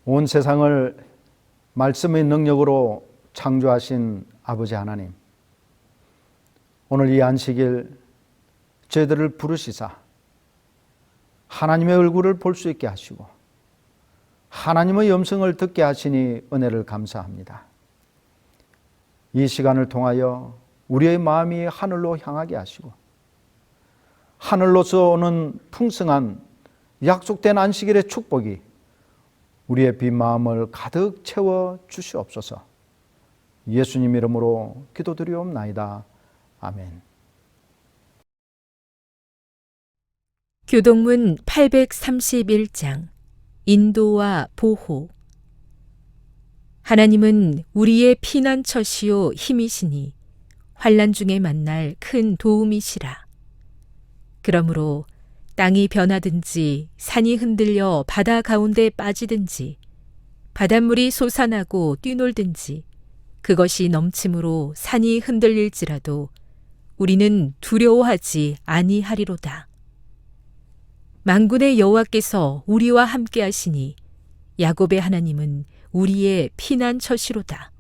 온 세상을 말씀의 능력으로 창조하신 아버지 하나님, 오늘 이 안식일 저희들을 부르시사 하나님의 얼굴을 볼 수 있게 하시고 하나님의 음성을 듣게 하시니 은혜를 감사합니다. 이 시간을 통하여 우리의 마음이 하늘로 향하게 하시고 하늘로서 오는 풍성한 약속된 안식일의 축복이 우리의 빈 마음을 가득 채워 주시옵소서. 예수님 이름으로 기도드리옵나이다. 아멘. 교동문 831장 인도와 보호. 하나님은 우리의 피난처시요 힘이시니 환난 중에 만날 큰 도움이시라. 그러므로 땅이 변하든지 산이 흔들려 바다 가운데 빠지든지 바닷물이 솟아나고 뛰놀든지 그것이 넘침으로 산이 흔들릴지라도 우리는 두려워하지 아니하리로다. 만군의 여호와께서 우리와 함께 하시니 야곱의 하나님은 우리의 피난처시로다.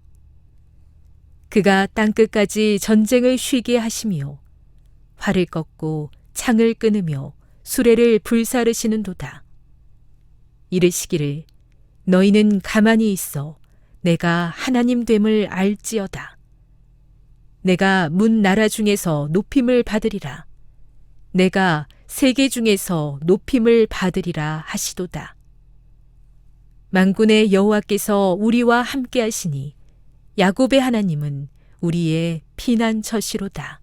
그가 땅끝까지 전쟁을 쉬게 하시며 활을 꺾고 창을 끊으며 수레를 불사르시는도다. 이르시기를 너희는 가만히 있어 내가 하나님 됨을 알지어다. 내가 문 나라 중에서 높임을 받으리라. 내가 세계 중에서 높임을 받으리라 하시도다. 만군의 여호와께서 우리와 함께 하시니 야곱의 하나님은 우리의 피난처시로다.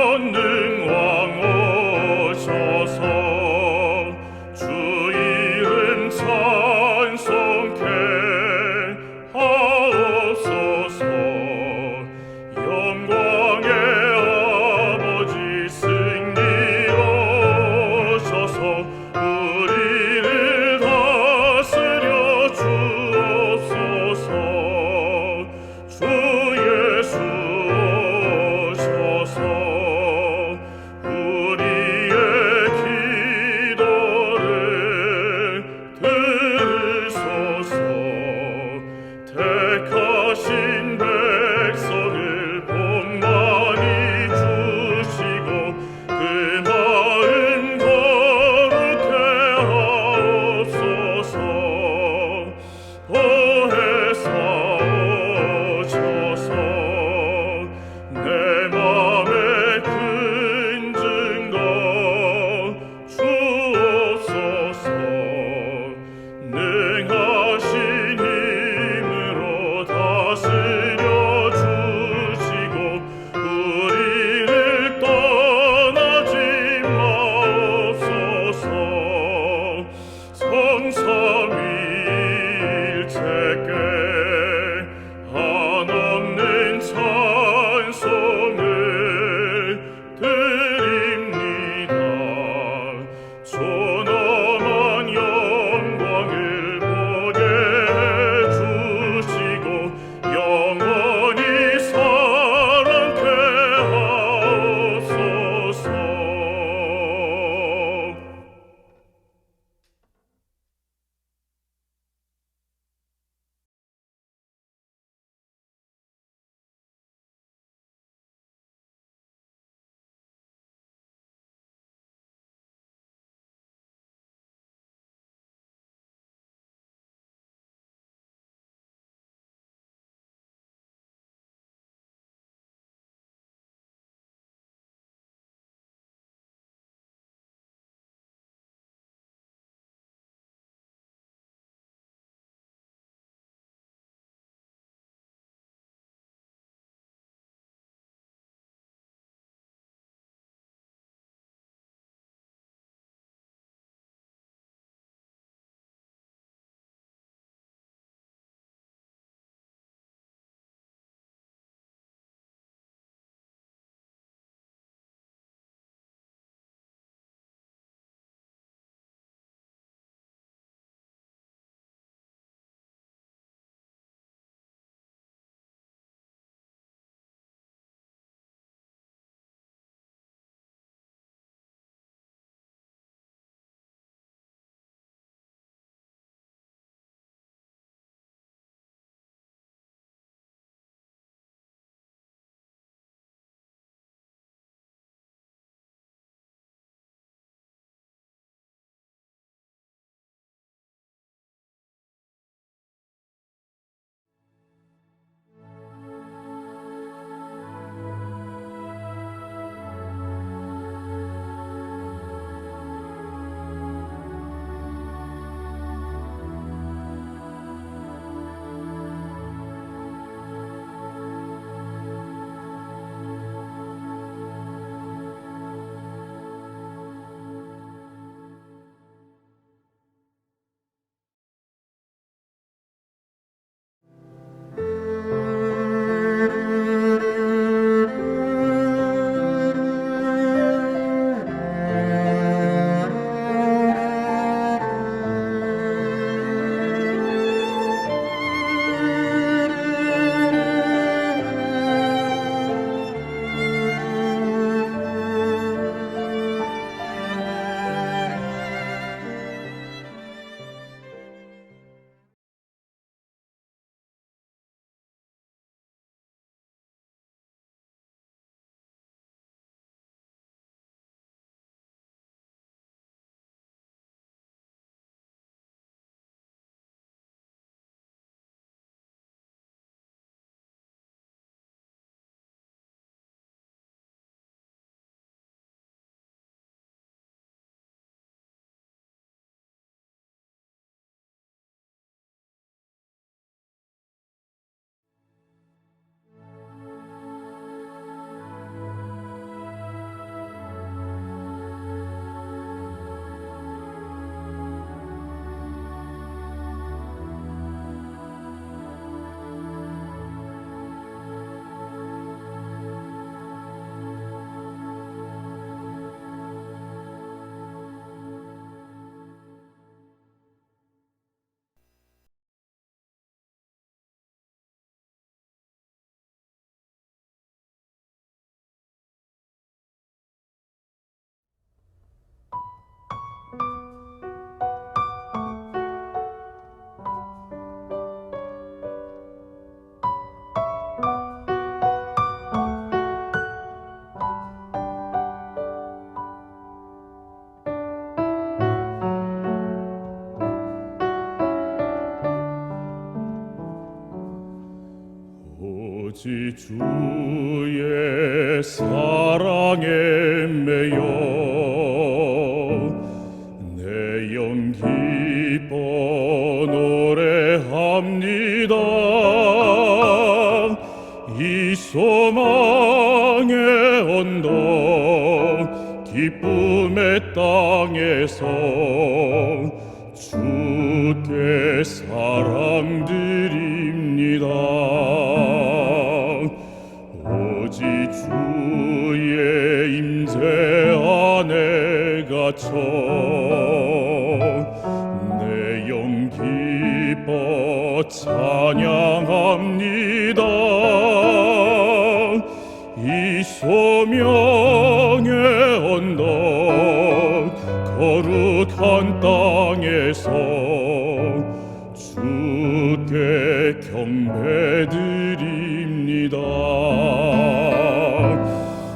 전능왕 오셔서 주 이름 찬송케 하옵소서. 영광의 아버지 승리하셔서 우리를 다스려 주옵소서. 주 예수 오셔서 우리를 오직 주의 사랑에 매여 내 영 기뻐 노래합니다. 이 소망의 언덕 기쁨의 땅에서 주께 사랑드립니다. 오직 주의 임재 안에 갇혀 내 영 기뻐 찬양합니다. 이 소명의 언덕 거룩한 땅에서 주께 경배드립니다.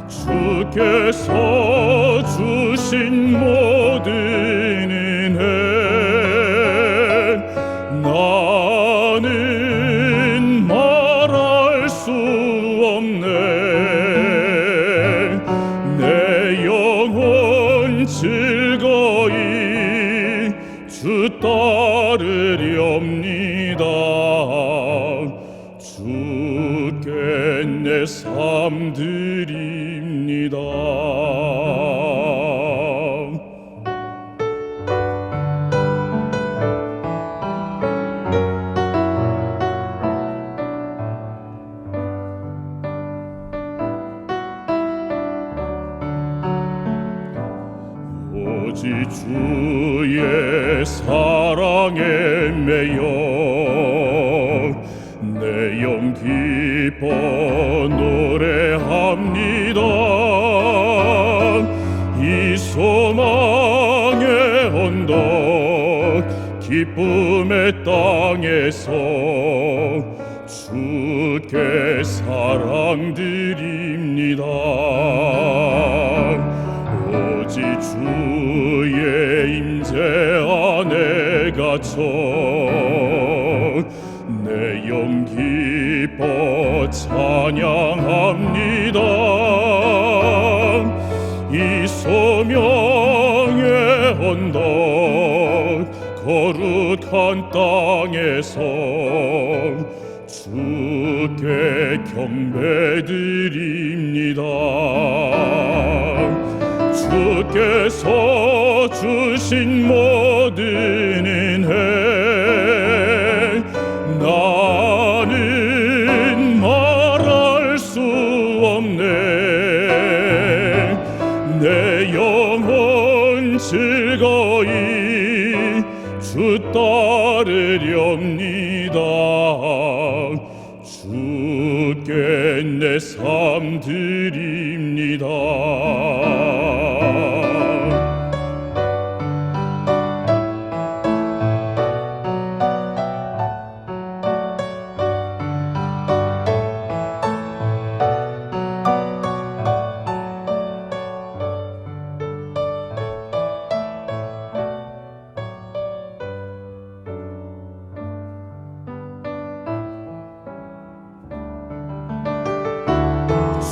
주께서 주신 모든 은혜 나는 말할 수 없네. 내 영혼 즐거이 주 따르렵니다. 주께 내 삶 드립니다. 오직 주의 사랑에 매여 내 영 기뻐 노래합니다. 이 소망의 언덕 기쁨의 땅에서 주께 사랑드립니다. 오직 주의 임재 안에 갇혀 내 영 기뻐 찬양합니다. 이 소명의 언덕 거룩한 땅에서 주께 경배드립니다. 주께서 주신 모든 은혜 나는 말할 수 없네. 내 영혼 즐거이 주 따르렵니다. 주께 내 삶 드립니다.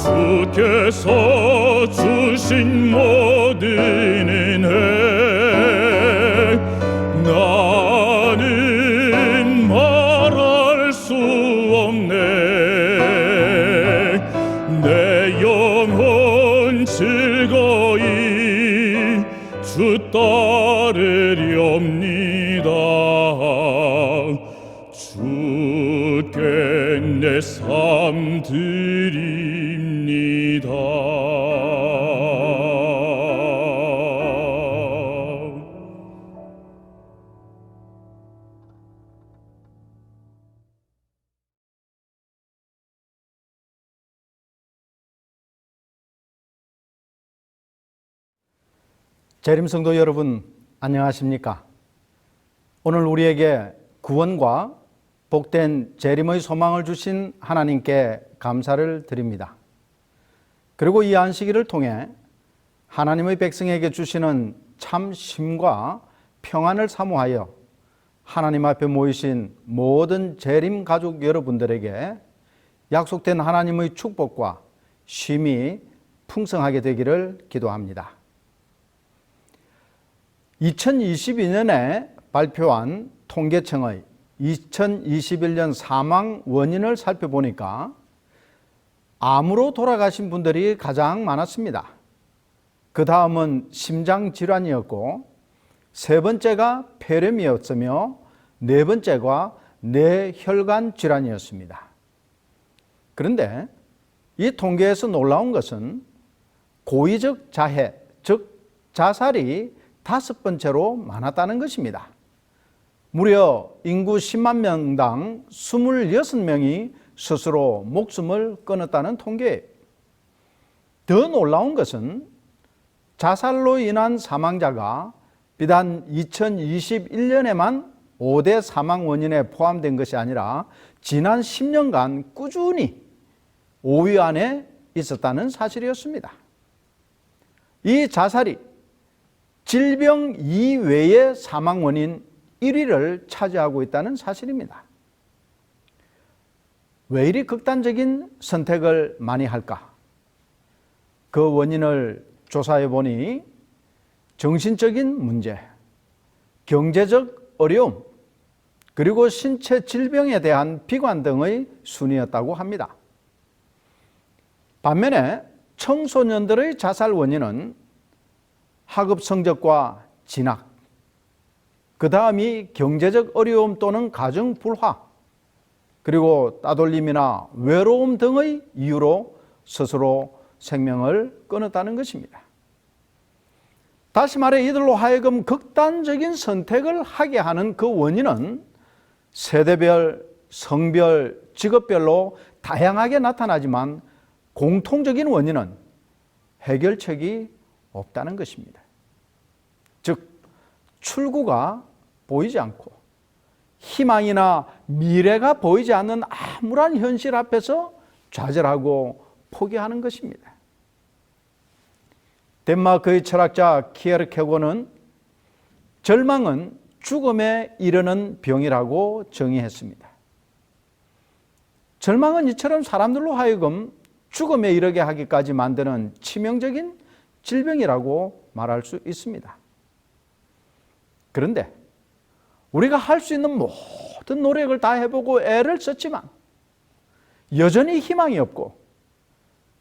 주께서 주신 모든 은혜 나는 말할 수 없네. 내 영혼 즐거이 주 따르렵니다. 주께 내 삶 드립니다. 재림성도 여러분, 안녕하십니까? 오늘 우리에게 구원과 복된 재림의 소망을 주신 하나님께 감사를 드립니다. 그리고 이 안식일을 통해 하나님의 백성에게 주시는 참 쉼과 평안을 사모하여 하나님 앞에 모이신 모든 재림 가족 여러분들에게 약속된 하나님의 축복과 쉼이 풍성하게 되기를 기도합니다. 2022년에 발표한 통계청의 2021년 사망 원인을 살펴보니까 암으로 돌아가신 분들이 가장 많았습니다. 그 다음은 심장질환이었고, 세 번째가 폐렴이었으며, 네 번째가 뇌혈관 질환이었습니다. 그런데 이 통계에서 놀라운 것은 고의적 자해, 즉 자살이 5번째로 많았다는 것입니다. 무려 인구 10만 명당 26명이 스스로 목숨을 끊었다는 통계예요. 더 놀라운 것은 자살로 인한 사망자가 비단 2021년에만 5대 사망 원인에 포함된 것이 아니라 지난 10년간 꾸준히 5위 안에 있었다는 사실이었습니다. 이 자살이 질병 이외의 사망 원인 1위를 차지하고 있다는 사실입니다. 왜 이리 극단적인 선택을 많이 할까? 그 원인을 조사해 보니 정신적인 문제, 경제적 어려움, 그리고 신체 질병에 대한 비관 등의 순이었다고 합니다. 반면에 청소년들의 자살 원인은 학업 성적과 진학, 그 다음이 경제적 어려움 또는 가정 불화, 그리고 따돌림이나 외로움 등의 이유로 스스로 생명을 끊었다는 것입니다. 다시 말해 이들로 하여금 극단적인 선택을 하게 하는 그 원인은 세대별, 성별, 직업별로 다양하게 나타나지만 공통적인 원인은 해결책이 없다는 것입니다. 즉, 출구가 보이지 않고 희망이나 미래가 보이지 않는 암울한 현실 앞에서 좌절하고 포기하는 것입니다. 덴마크의 철학자 키에르케고는 절망은 죽음에 이르는 병이라고 정의했습니다. 절망은 이처럼 사람들로 하여금 죽음에 이르게 하기까지 만드는 치명적인 질병이라고 말할 수 있습니다. 그런데 우리가 할 수 있는 모든 노력을 다 해보고 애를 썼지만 여전히 희망이 없고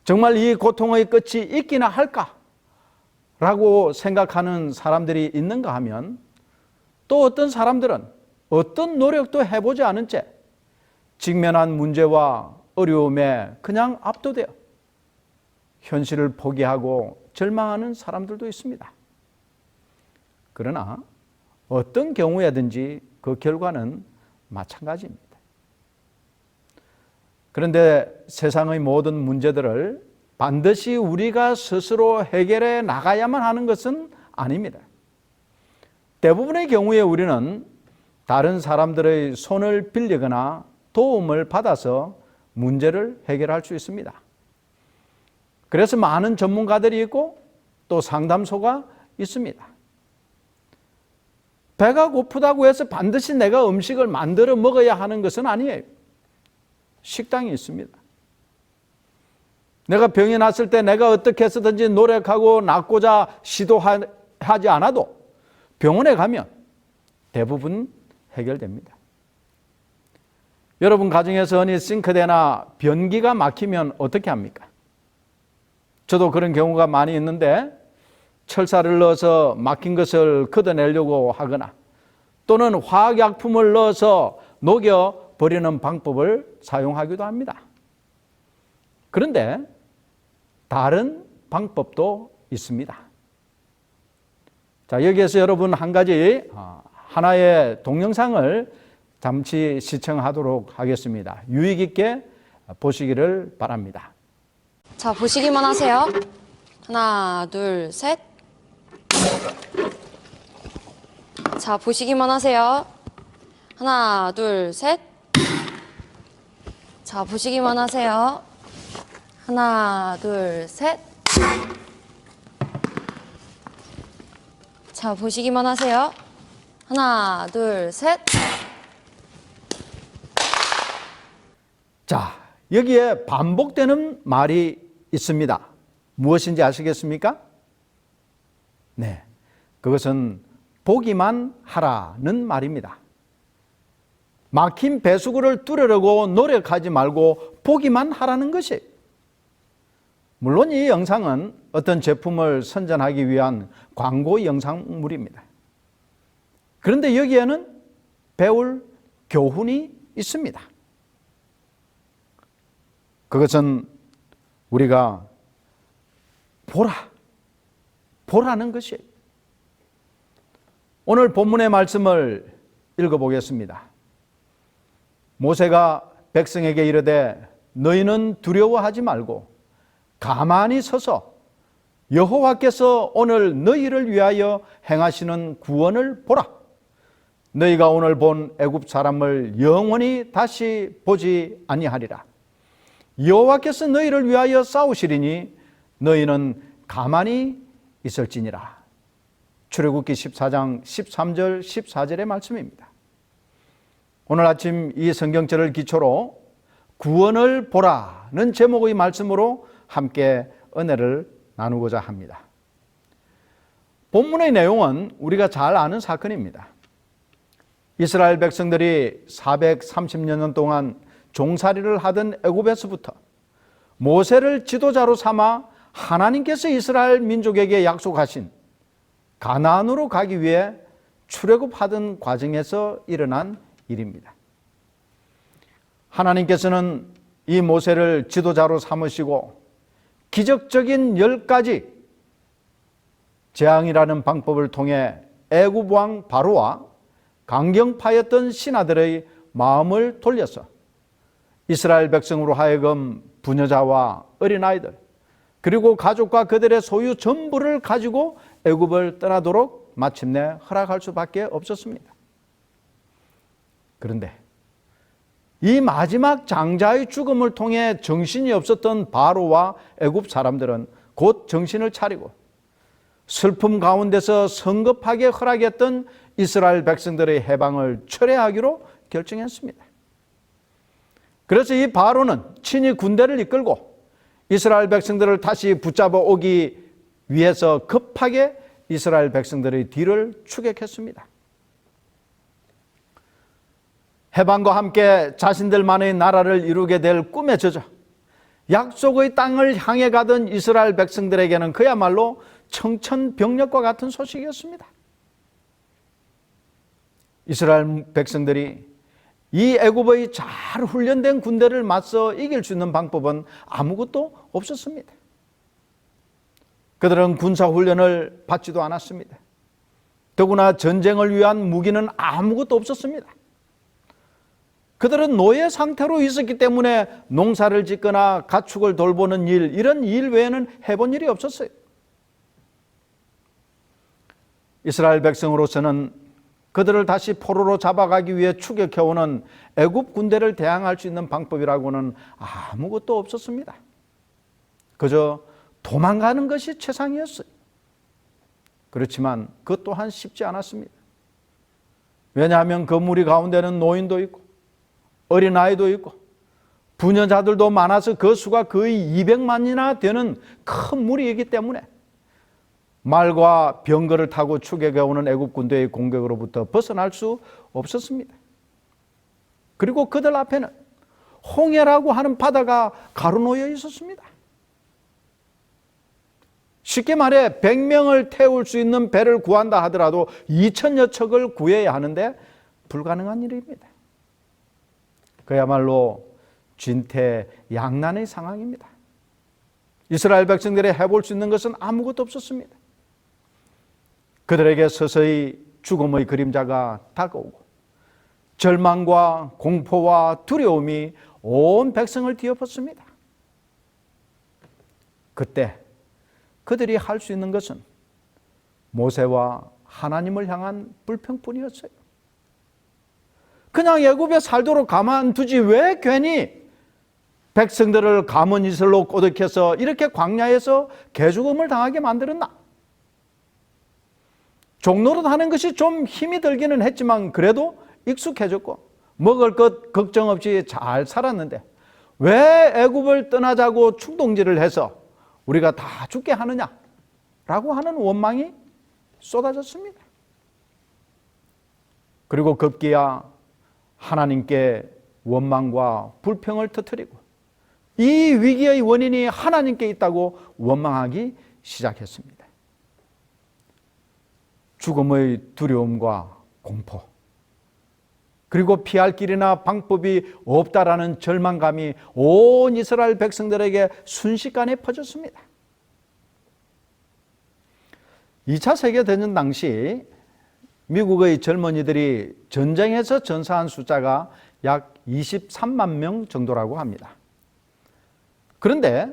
정말 이 고통의 끝이 있기나 할까라고 생각하는 사람들이 있는가 하면 또 어떤 사람들은 어떤 노력도 해보지 않은 채 직면한 문제와 어려움에 그냥 압도되어 현실을 포기하고 절망하는 사람들도 있습니다. 그러나 어떤 경우에든지 그 결과는 마찬가지입니다. 그런데 세상의 모든 문제들을 반드시 우리가 스스로 해결해 나가야만 하는 것은 아닙니다. 대부분의 경우에 우리는 다른 사람들의 손을 빌리거나 도움을 받아서 문제를 해결할 수 있습니다. 그래서 많은 전문가들이 있고 또 상담소가 있습니다. 배가 고프다고 해서 반드시 내가 음식을 만들어 먹어야 하는 것은 아니에요. 식당이 있습니다. 내가 병이 났을 때 내가 어떻게 해서든지 노력하고 낫고자 시도하지 않아도 병원에 가면 대부분 해결됩니다. 여러분 가정에서 어느 싱크대나 변기가 막히면 어떻게 합니까? 저도 그런 경우가 많이 있는데 철사를 넣어서 막힌 것을 걷어내려고 하거나 또는 화학약품을 넣어서 녹여 버리는 방법을 사용하기도 합니다. 그런데 다른 방법도 있습니다. 자, 여기에서 여러분 한 가지 하나의 동영상을 잠시 시청하도록 하겠습니다. 유익 있게 보시기를 바랍니다. 자, 보시기만 하세요. 하나, 둘, 셋. 자, 보시기만 하세요. 하나, 둘, 셋. 자, 보시기만 하세요. 하나, 둘, 셋. 자, 보시기만 하세요. 하나, 둘, 셋. 자, 여기에 반복되는 말이 있습니다. 무엇인지 아시겠습니까? 네, 그것은 보기만 하라는 말입니다. 막힌 배수구를 뚫으려고 노력하지 말고 보기만 하라는 것이. 물론 이 영상은 어떤 제품을 선전하기 위한 광고 영상물입니다. 그런데 여기에는 배울 교훈이 있습니다. 그것은 우리가 보라는 것이에요. 오늘 본문의 말씀을 읽어보겠습니다. 모세가 백성에게 이르되 너희는 두려워하지 말고 가만히 서서 여호와께서 오늘 너희를 위하여 행하시는 구원을 보라. 너희가 오늘 본 애굽 사람을 영원히 다시 보지 아니하리라. 여호와께서 너희를 위하여 싸우시리니 너희는 가만히 있을지니라. 출애굽기 14장 13절 14절의 말씀입니다. 오늘 아침 이 성경절을 기초로 구원을 보라는 제목의 말씀으로 함께 은혜를 나누고자 합니다. 본문의 내용은 우리가 잘 아는 사건입니다. 이스라엘 백성들이 430여 년 동안 종살이를 하던 애굽에서부터 모세를 지도자로 삼아 하나님께서 이스라엘 민족에게 약속하신 가나안으로 가기 위해 출애굽하던 과정에서 일어난 일입니다. 하나님께서는 이 모세를 지도자로 삼으시고 기적적인 10가지 재앙이라는 방법을 통해 애굽 왕 바로와 강경파였던 신하들의 마음을 돌려서 이스라엘 백성으로 하여금 부녀자와 어린아이들 그리고 가족과 그들의 소유 전부를 가지고 애굽을 떠나도록 마침내 허락할 수밖에 없었습니다. 그런데 이 마지막 장자의 죽음을 통해 정신이 없었던 바로와 애굽 사람들은 곧 정신을 차리고 슬픔 가운데서 성급하게 허락했던 이스라엘 백성들의 해방을 철회하기로 결정했습니다. 그래서 이 바로는 친히 군대를 이끌고 이스라엘 백성들을 다시 붙잡아 오기 위해서 급하게 이스라엘 백성들의 뒤를 추격했습니다. 해방과 함께 자신들만의 나라를 이루게 될 꿈에 젖어 약속의 땅을 향해 가던 이스라엘 백성들에게는 그야말로 청천벽력과 같은 소식이었습니다. 이스라엘 백성들이 이 애굽의 잘 훈련된 군대를 맞서 이길 수 있는 방법은 아무것도 없었습니다. 그들은 군사훈련을 받지도 않았습니다. 더구나 전쟁을 위한 무기는 아무것도 없었습니다. 그들은 노예 상태로 있었기 때문에 농사를 짓거나 가축을 돌보는 일, 이런 일 외에는 해본 일이 없었어요. 이스라엘 백성으로서는 그들을 다시 포로로 잡아가기 위해 추격해오는 애굽 군대를 대항할 수 있는 방법이라고는 아무것도 없었습니다. 그저 도망가는 것이 최상이었어요. 그렇지만 그것 또한 쉽지 않았습니다. 왜냐하면 그 무리 가운데는 노인도 있고 어린아이도 있고 부녀자들도 많아서 그 수가 거의 200만이나 되는 큰 무리이기 때문에 말과 병거를 타고 추격해 오는 애굽 군대의 공격으로부터 벗어날 수 없었습니다. 그리고 그들 앞에는 홍해라고 하는 바다가 가로놓여 있었습니다. 쉽게 말해 100명을 태울 수 있는 배를 구한다 하더라도 2천여 척을 구해야 하는데 불가능한 일입니다. 그야말로 진퇴양난의 상황입니다. 이스라엘 백성들이 해볼 수 있는 것은 아무것도 없었습니다. 그들에게 서서히 죽음의 그림자가 다가오고 절망과 공포와 두려움이 온 백성을 뒤엎었습니다. 그때 그들이 할 수 있는 것은 모세와 하나님을 향한 불평뿐이었어요. 그냥 애굽에 살도록 가만두지 왜 괜히 백성들을 가문이슬로 꼬드겨서 이렇게 광야에서 개죽음을 당하게 만들었나? 종노릇 하는 것이 좀 힘이 들기는 했지만 그래도 익숙해졌고 먹을 것 걱정 없이 잘 살았는데 왜 애굽을 떠나자고 충동질을 해서 우리가 다 죽게 하느냐라고 하는 원망이 쏟아졌습니다. 그리고 급기야 하나님께 원망과 불평을 터뜨리고 이 위기의 원인이 하나님께 있다고 원망하기 시작했습니다. 죽음의 두려움과 공포, 그리고 피할 길이나 방법이 없다라는 절망감이 온 이스라엘 백성들에게 순식간에 퍼졌습니다. 2차 세계대전 당시 미국의 젊은이들이 전쟁에서 전사한 숫자가 약 23만 명 정도라고 합니다. 그런데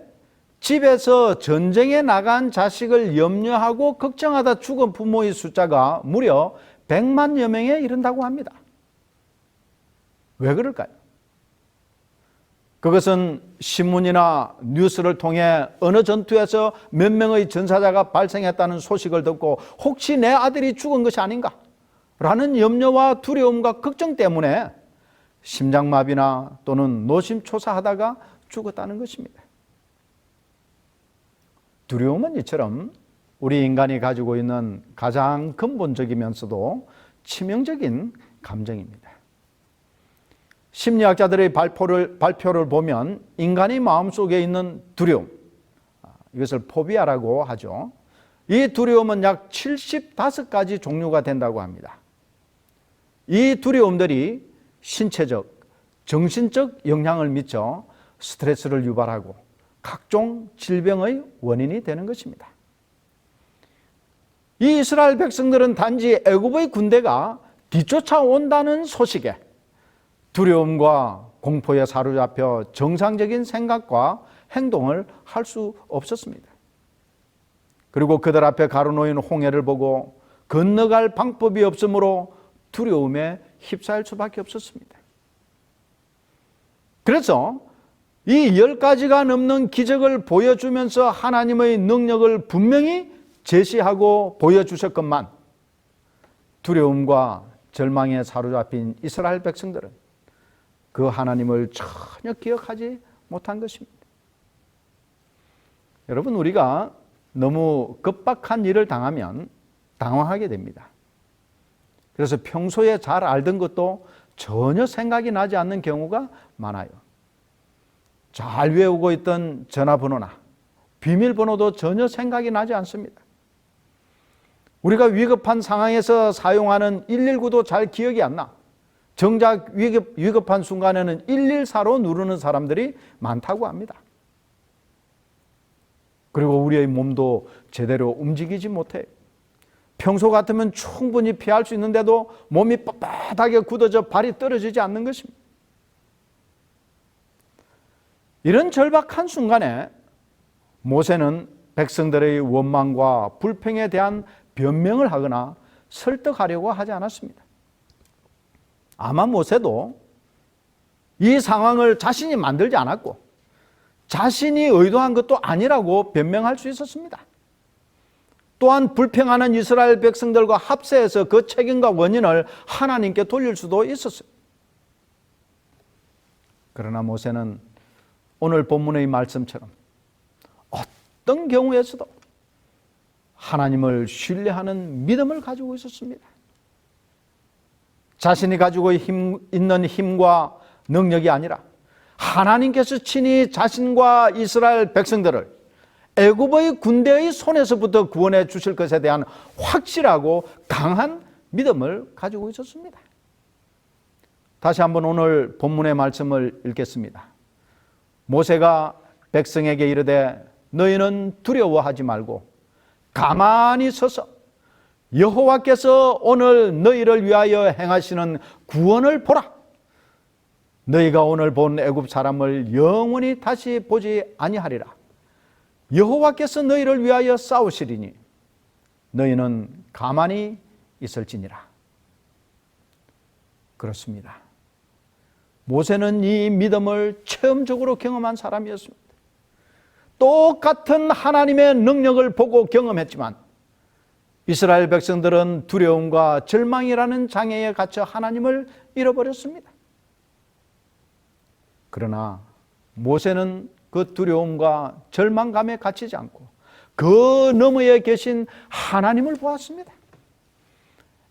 집에서 전쟁에 나간 자식을 염려하고 걱정하다 죽은 부모의 숫자가 무려 100만여 명에 이른다고 합니다. 왜 그럴까요? 그것은 신문이나 뉴스를 통해 어느 전투에서 몇 명의 전사자가 발생했다는 소식을 듣고 혹시 내 아들이 죽은 것이 아닌가? 라는 염려와 두려움과 걱정 때문에 심장마비나 또는 노심초사하다가 죽었다는 것입니다. 두려움은 이처럼 우리 인간이 가지고 있는 가장 근본적이면서도 치명적인 감정입니다. 심리학자들의 발표를 보면 인간의 마음속에 있는 두려움, 이것을 포비아라고 하죠. 이 두려움은 약 75가지 종류가 된다고 합니다. 이 두려움들이 신체적, 정신적 영향을 미쳐 스트레스를 유발하고 각종 질병의 원인이 되는 것입니다. 이 이스라엘 백성들은 단지 애굽의 군대가 뒤쫓아온다는 소식에 두려움과 공포에 사로잡혀 정상적인 생각과 행동을 할 수 없었습니다. 그리고 그들 앞에 가로놓인 홍해를 보고 건너갈 방법이 없으므로 두려움에 휩싸일 수밖에 없었습니다. 그래서 이 10가지가 넘는 기적을 보여주면서 하나님의 능력을 분명히 제시하고 보여주셨건만 두려움과 절망에 사로잡힌 이스라엘 백성들은 그 하나님을 전혀 기억하지 못한 것입니다. 여러분, 우리가 너무 급박한 일을 당하면 당황하게 됩니다. 그래서 평소에 잘 알던 것도 전혀 생각이 나지 않는 경우가 많아요. 잘 외우고 있던 전화번호나 비밀번호도 전혀 생각이 나지 않습니다. 우리가 위급한 상황에서 사용하는 119도 잘 기억이 안 나. 정작 위급한 순간에는 114로 누르는 사람들이 많다고 합니다. 그리고 우리의 몸도 제대로 움직이지 못해요. 평소 같으면 충분히 피할 수 있는데도 몸이 뻣뻣하게 굳어져 발이 떨어지지 않는 것입니다. 이런 절박한 순간에 모세는 백성들의 원망과 불평에 대한 변명을 하거나 설득하려고 하지 않았습니다. 아마 모세도 이 상황을 자신이 만들지 않았고 자신이 의도한 것도 아니라고 변명할 수 있었습니다. 또한 불평하는 이스라엘 백성들과 합세해서 그 책임과 원인을 하나님께 돌릴 수도 있었어요. 그러나 모세는 오늘 본문의 말씀처럼 어떤 경우에서도 하나님을 신뢰하는 믿음을 가지고 있었습니다. 자신이 가지고 있는 힘과 능력이 아니라 하나님께서 친히 자신과 이스라엘 백성들을 애굽의 군대의 손에서부터 구원해 주실 것에 대한 확실하고 강한 믿음을 가지고 있었습니다. 다시 한번 오늘 본문의 말씀을 읽겠습니다. 모세가 백성에게 이르되 너희는 두려워하지 말고 가만히 서서 여호와께서 오늘 너희를 위하여 행하시는 구원을 보라. 너희가 오늘 본 애굽 사람을 영원히 다시 보지 아니하리라. 여호와께서 너희를 위하여 싸우시리니 너희는 가만히 있을지니라. 그렇습니다. 모세는 이 믿음을 체험적으로 경험한 사람이었습니다. 똑같은 하나님의 능력을 보고 경험했지만 이스라엘 백성들은 두려움과 절망이라는 장애에 갇혀 하나님을 잃어버렸습니다. 그러나 모세는 그 두려움과 절망감에 갇히지 않고 그 너머에 계신 하나님을 보았습니다.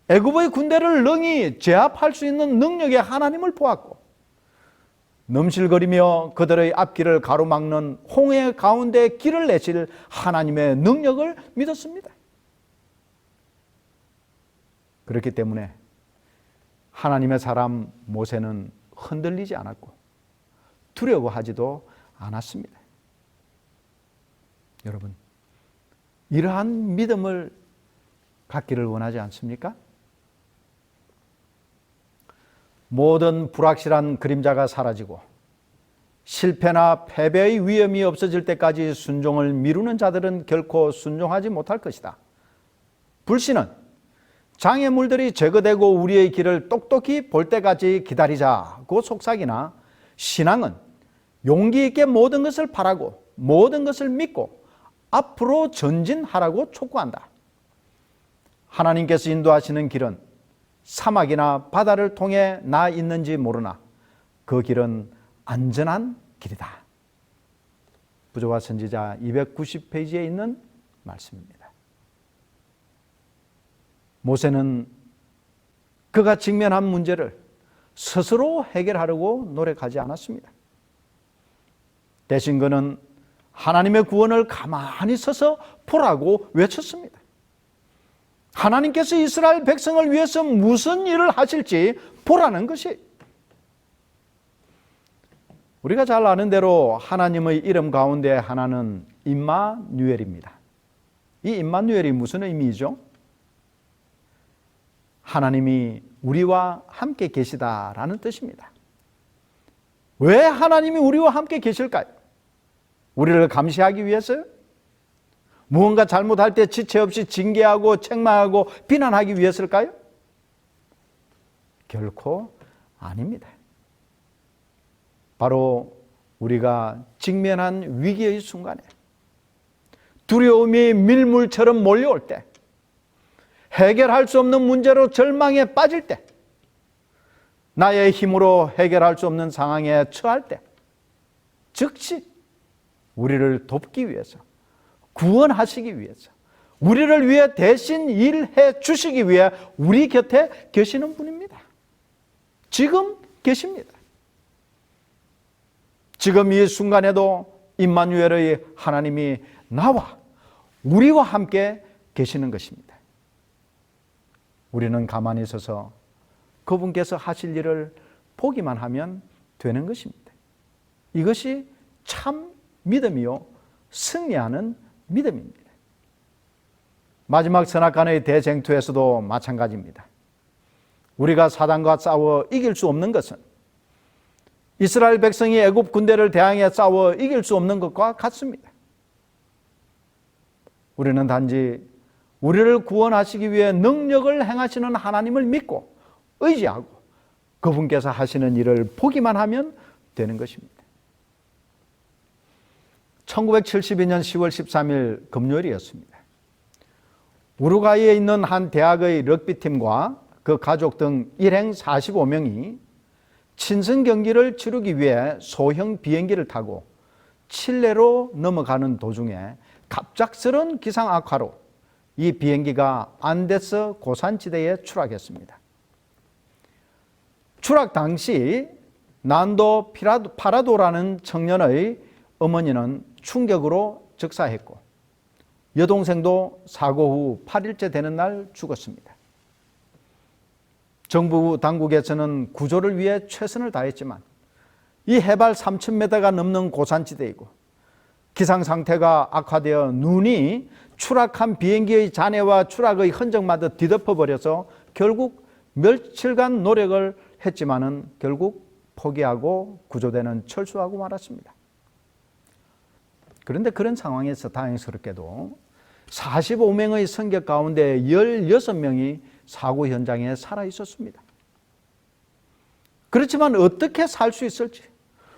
애굽의 군대를 능히 제압할 수 있는 능력의 하나님을 보았고, 넘실거리며 그들의 앞길을 가로막는 홍해 가운데 길을 내실 하나님의 능력을 믿었습니다. 그렇기 때문에 하나님의 사람 모세는 흔들리지 않았고 두려워하지도 않았습니다. 여러분, 이러한 믿음을 갖기를 원하지 않습니까? 모든 불확실한 그림자가 사라지고 실패나 패배의 위험이 없어질 때까지 순종을 미루는 자들은 결코 순종하지 못할 것이다. 불신은 장애물들이 제거되고 우리의 길을 똑똑히 볼 때까지 기다리자고 속삭이나, 신앙은 용기 있게 모든 것을 바라고 모든 것을 믿고 앞으로 전진하라고 촉구한다. 하나님께서 인도하시는 길은 사막이나 바다를 통해 나 있는지 모르나 그 길은 안전한 길이다. 부조와 선지자 290페이지에 있는 말씀입니다. 모세는 그가 직면한 문제를 스스로 해결하려고 노력하지 않았습니다. 대신 그는 하나님의 구원을 가만히 서서 보라고 외쳤습니다. 하나님께서 이스라엘 백성을 위해서 무슨 일을 하실지 보라는 것이, 우리가 잘 아는 대로 하나님의 이름 가운데 하나는 임마누엘입니다. 이 임마누엘이 무슨 의미이죠? 하나님이 우리와 함께 계시다라는 뜻입니다. 왜 하나님이 우리와 함께 계실까요? 우리를 감시하기 위해서요? 무언가 잘못할 때 지체 없이 징계하고 책망하고 비난하기 위해서일까요? 결코 아닙니다. 바로 우리가 직면한 위기의 순간에, 두려움이 밀물처럼 몰려올 때, 해결할 수 없는 문제로 절망에 빠질 때, 나의 힘으로 해결할 수 없는 상황에 처할 때, 즉시 우리를 돕기 위해서, 구원하시기 위해서, 우리를 위해 대신 일해 주시기 위해 우리 곁에 계시는 분입니다. 지금 계십니다. 지금 이 순간에도 임마누엘의 하나님이 나와 우리와 함께 계시는 것입니다. 우리는 가만히 서서 그분께서 하실 일을 보기만 하면 되는 것입니다. 이것이 참 믿음이요 승리하는 믿음입니다. 마지막 선악간의 대쟁투에서도 마찬가지입니다. 우리가 사단과 싸워 이길 수 없는 것은 이스라엘 백성이 애굽 군대를 대항해 싸워 이길 수 없는 것과 같습니다. 우리는 단지 우리를 구원하시기 위해 능력을 행하시는 하나님을 믿고 의지하고 그분께서 하시는 일을 보기만 하면 되는 것입니다. 1972년 10월 13일 금요일이었습니다. 우루과이에 있는 한 대학의 럭비팀과 그 가족 등 일행 45명이 친선 경기를 치르기 위해 소형 비행기를 타고 칠레로 넘어가는 도중에 갑작스러운 기상 악화로 이 비행기가 안데스 고산지대에 추락했습니다. 추락 당시 난도 파라도라는 청년의 어머니는 충격으로 즉사했고 여동생도 사고 후 8일째 되는 날 죽었습니다. 정부 당국에서는 구조를 위해 최선을 다했지만 이 해발 3,000m가 넘는 고산지대이고 기상 상태가 악화되어 눈이 추락한 비행기의 잔해와 추락의 흔적마저 뒤덮어버려서 결국 며칠간 노력을 했지만은 결국 포기하고 구조대는 철수하고 말았습니다. 그런데 그런 상황에서 다행스럽게도 45명의 승객 가운데 16명이 사고 현장에 살아 있었습니다. 그렇지만 어떻게 살 수 있을지,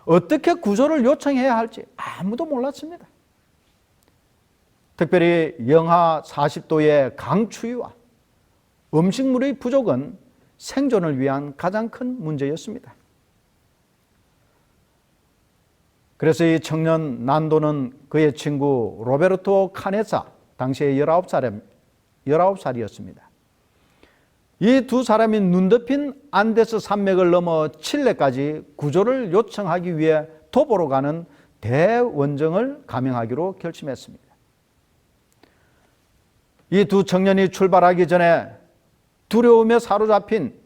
어떻게 구조를 요청해야 할지 아무도 몰랐습니다. 특별히 영하 40도의 강추위와 음식물의 부족은 생존을 위한 가장 큰 문제였습니다. 그래서 이 청년 난도는 그의 친구 로베르토 카네사, 당시에 19살이었습니다. 이 두 사람이 눈덮인 안데스 산맥을 넘어 칠레까지 구조를 요청하기 위해 도보로 가는 대원정을 감행하기로 결심했습니다. 이 두 청년이 출발하기 전에 두려움에 사로잡힌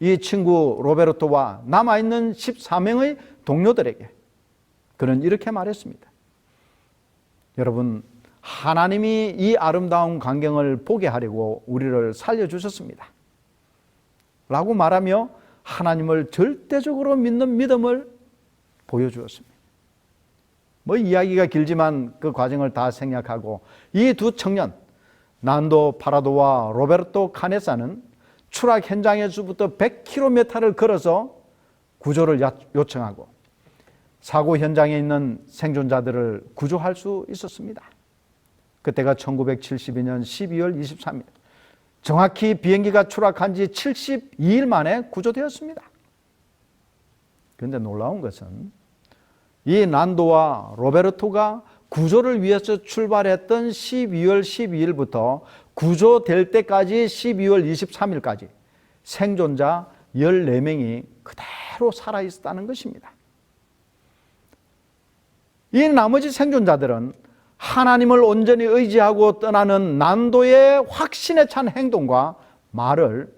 이 친구 로베르토와 남아있는 14명의 동료들에게 그는 이렇게 말했습니다. 여러분, 하나님이 이 아름다운 광경을 보게 하려고 우리를 살려주셨습니다. 라고 말하며 하나님을 절대적으로 믿는 믿음을 보여주었습니다. 뭐 이야기가 길지만 그 과정을 다 생략하고 이 두 청년 난도 파라도와 로베르토 카네사는 추락 현장에서부터 100km를 걸어서 구조를 요청하고 사고 현장에 있는 생존자들을 구조할 수 있었습니다. 그때가 1972년 12월 23일, 정확히 비행기가 추락한 지 72일 만에 구조되었습니다. 그런데 놀라운 것은 이 난도와 로베르토가 구조를 위해서 출발했던 12월 12일부터 구조될 때까지 12월 23일까지 생존자 14명이 그대로 살아있었다는 것입니다. 이 나머지 생존자들은 하나님을 온전히 의지하고 떠나는 난도의 확신에 찬 행동과 말을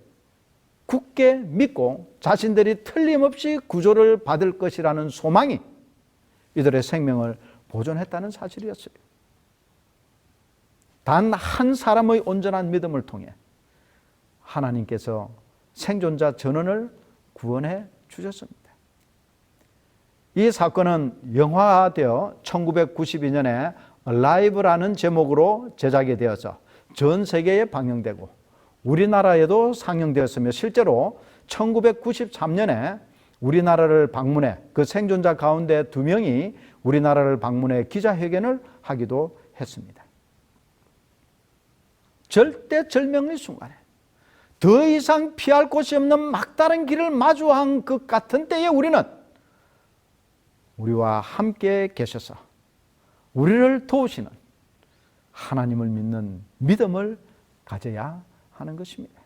굳게 믿고 자신들이 틀림없이 구조를 받을 것이라는 소망이 이들의 생명을 보존했다는 사실이었어요. 단 한 사람의 온전한 믿음을 통해 하나님께서 생존자 전원을 구원해 주셨습니다. 이 사건은 영화화되어 1992년에 Alive라는 제목으로 제작이 되어서 전 세계에 방영되고 우리나라에도 상영되었으며 실제로 1993년에 우리나라를 방문해 그 생존자 가운데 2명이 우리나라를 방문해 기자회견을 하기도 했습니다. 절대절명의 순간에 더 이상 피할 곳이 없는 막다른 길을 마주한 것 같은 때에 우리는 우리와 함께 계셔서 우리를 도우시는 하나님을 믿는 믿음을 가져야 하는 것입니다.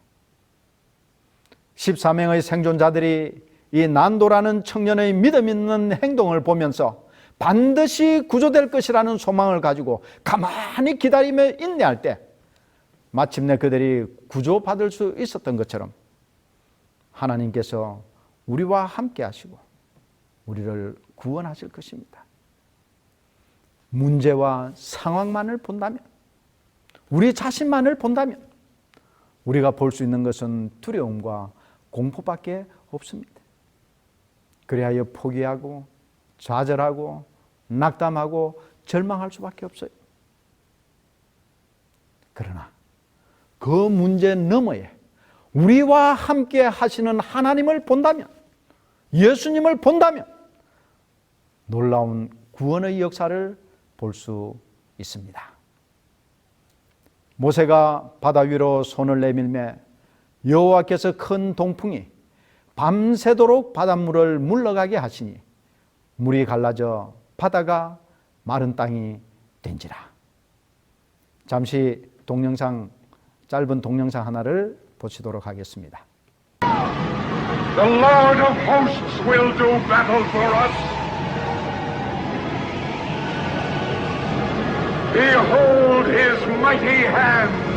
14명의 생존자들이 이 난도라는 청년의 믿음 있는 행동을 보면서 반드시 구조될 것이라는 소망을 가지고 가만히 기다리며 인내할 때 마침내 그들이 구조받을 수 있었던 것처럼 하나님께서 우리와 함께 하시고 우리를 구원하실 것입니다. 문제와 상황만을 본다면, 우리 자신만을 본다면 우리가 볼 수 있는 것은 두려움과 공포밖에 없습니다. 그리하여 포기하고 좌절하고 낙담하고 절망할 수밖에 없어요. 그러나 그 문제 너머에 우리와 함께 하시는 하나님을 본다면, 예수님을 본다면 놀라운 구원의 역사를 볼 수 있습니다. 모세가 바다 위로 손을 내밀매 여호와께서 큰 동풍이 밤새도록 바닷물을 물러가게 하시니 물이 갈라져 바다가 마른 땅이 된지라. 잠시 짧은 동영상 하나를 보시도록 하겠습니다. The Lord of hosts will do battle for us. Behold his mighty hand.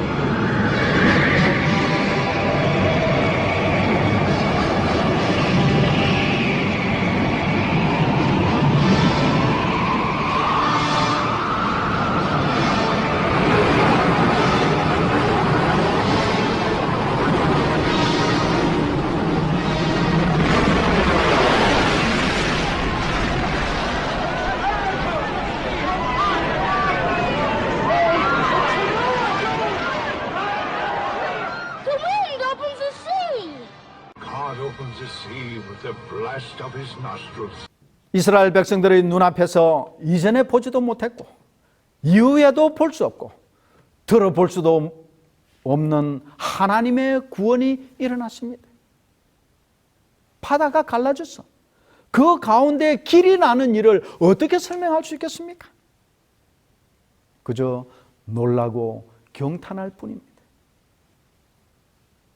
이스라엘 백성들의 눈앞에서 이전에 보지도 못했고 이후에도 볼 수 없고 들어볼 수도 없는 하나님의 구원이 일어났습니다. 바다가 갈라졌어. 그 가운데 길이 나는 일을 어떻게 설명할 수 있겠습니까? 그저 놀라고 경탄할 뿐입니다.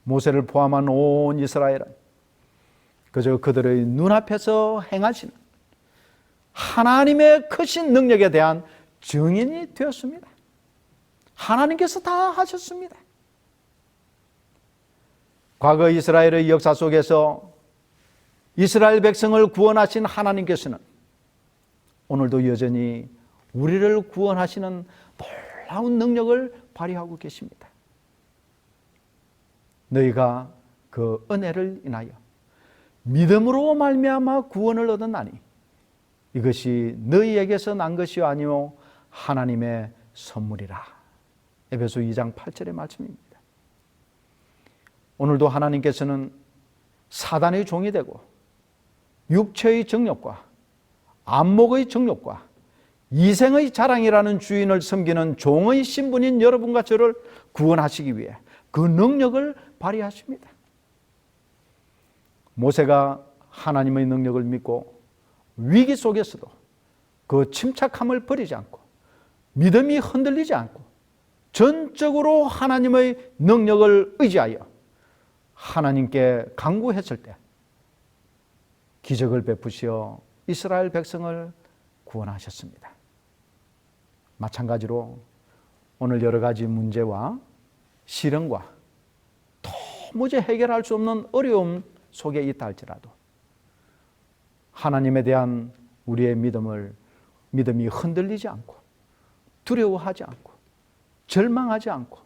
모세를 포함한 온 이스라엘은 그저 그들의 눈앞에서 행하시는 하나님의 크신 능력에 대한 증인이 되었습니다. 하나님께서 다 하셨습니다. 과거 이스라엘의 역사 속에서 이스라엘 백성을 구원하신 하나님께서는 오늘도 여전히 우리를 구원하시는 놀라운 능력을 발휘하고 계십니다. 너희가 그 은혜를 인하여 믿음으로 말미암아 구원을 얻었나니 이것이 너희에게서 난 것이 아니요 하나님의 선물이라. 에베소 2장 8절의 말씀입니다. 오늘도 하나님께서는 사단의 종이 되고 육체의 정욕과 안목의 정욕과 이생의 자랑이라는 주인을 섬기는 종의 신분인 여러분과 저를 구원하시기 위해 그 능력을 발휘하십니다. 모세가 하나님의 능력을 믿고 위기 속에서도 그 침착함을 버리지 않고 믿음이 흔들리지 않고 전적으로 하나님의 능력을 의지하여 하나님께 간구했을 때 기적을 베푸시어 이스라엘 백성을 구원하셨습니다. 마찬가지로 오늘 여러 가지 문제와 시련과 도무지 해결할 수 없는 어려움 속에 있다 할지라도 하나님에 대한 우리의 믿음이 흔들리지 않고 두려워하지 않고 절망하지 않고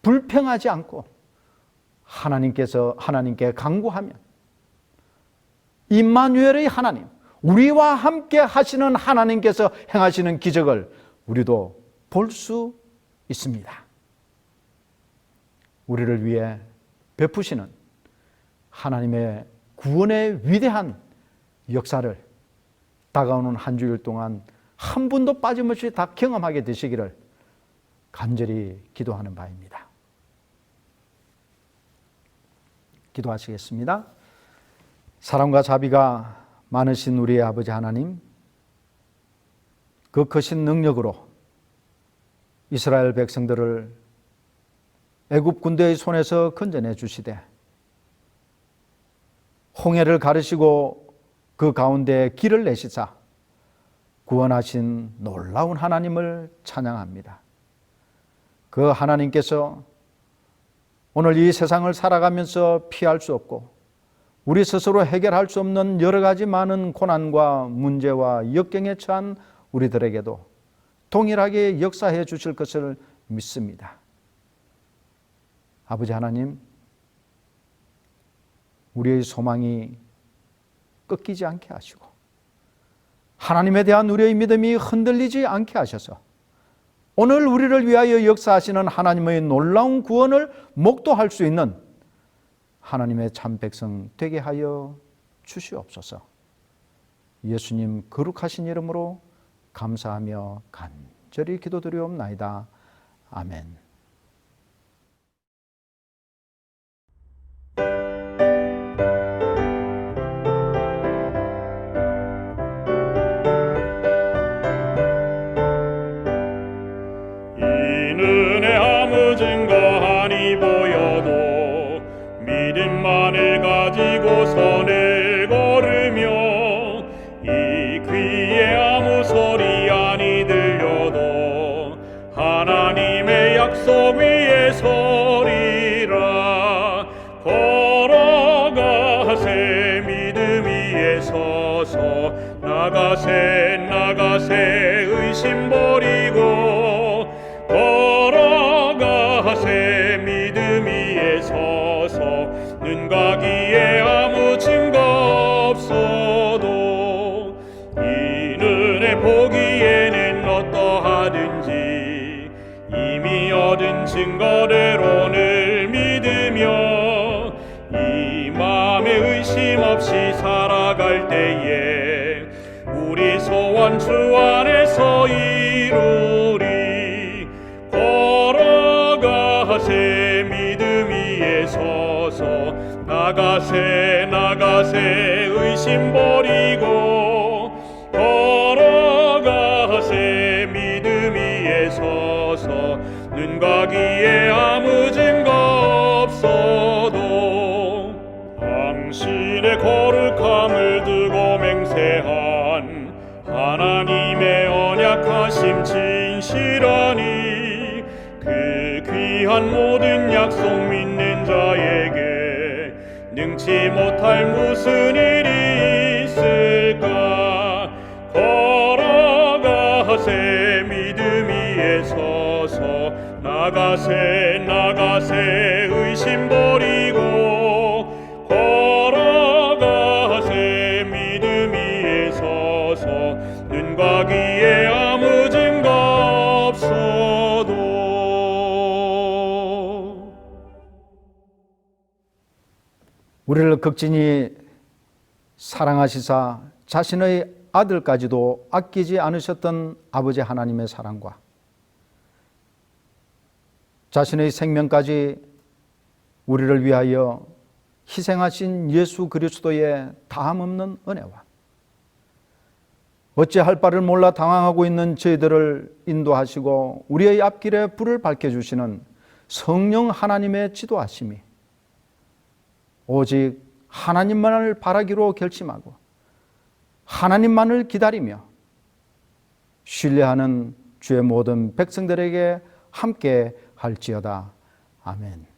불평하지 않고 하나님께 간구하면 임마누엘의 하나님, 우리와 함께 하시는 하나님께서 행하시는 기적을 우리도 볼 수 있습니다. 우리를 위해 베푸시는 하나님의 구원의 위대한 역사를 다가오는 한 주일 동안 한 분도 빠짐없이 다 경험하게 되시기를 간절히 기도하는 바입니다. 기도하시겠습니다. 사랑과 자비가 많으신 우리의 아버지 하나님, 그 크신 능력으로 이스라엘 백성들을 애굽 군대의 손에서 건져내 주시되 홍해를 가르시고 그 가운데 길을 내시사 구원하신 놀라운 하나님을 찬양합니다. 그 하나님께서 오늘 이 세상을 살아가면서 피할 수 없고 우리 스스로 해결할 수 없는 여러 가지 많은 고난과 문제와 역경에 처한 우리들에게도 동일하게 역사해 주실 것을 믿습니다. 아버지 하나님, 우리의 소망이 꺾이지 않게 하시고 하나님에 대한 우리의 믿음이 흔들리지 않게 하셔서 오늘 우리를 위하여 역사하시는 하나님의 놀라운 구원을 목도할 수 있는 하나님의 참 백성 되게 하여 주시옵소서. 예수님 거룩하신 이름으로 감사하며 간절히 기도드리옵나이다. 아멘. 이는의 아무 증거하니 보여도 믿음만을 가지고 선을 걸으며 이 귀에 아무 소리 아니 들려도 하나님의 약속 위에 서리라. 걸어가세 믿음 위에 서서 나가세 의심 버리고 걸어가세 믿음 위에 서서 눈과 귀에 아무 증거 없어도 이 눈에 보기에는 어떠하든지 이미 얻은 증거대로 늘 믿으며 이 마음에 의심 없이 살아갈 때에 우리 소원 주 안에서 이루리. 걸어가세 믿음 위에 서 서서 나가세 나가세 의심 버리고 걸어가세 믿음 위에 서서 눈과 귀에 아무 증거 없어도 당신의 거룩함을 두고 맹세한 하나님의 언약하심 진실하니 그 귀한 모든 약속 믿는 자에게 능치 못할 무슨 일이 있을까. 걸어가세 믿음 위에 서서 나가세 나가세 의심 버리고 걸어가세 믿음 위에 서서 눈과 귀에 아무 증거 없어도. 우리를 극진히 사랑하시사 자신의 아들까지도 아끼지 않으셨던 아버지 하나님의 사랑과 자신의 생명까지 우리를 위하여 희생하신 예수 그리스도의 다함없는 은혜와 어찌할 바를 몰라 당황하고 있는 저희들을 인도하시고 우리의 앞길에 불을 밝혀주시는 성령 하나님의 지도하심이 오직 하나님만을 바라기로 결심하고 하나님만을 기다리며 신뢰하는 주의 모든 백성들에게 함께 할지어다. 아멘.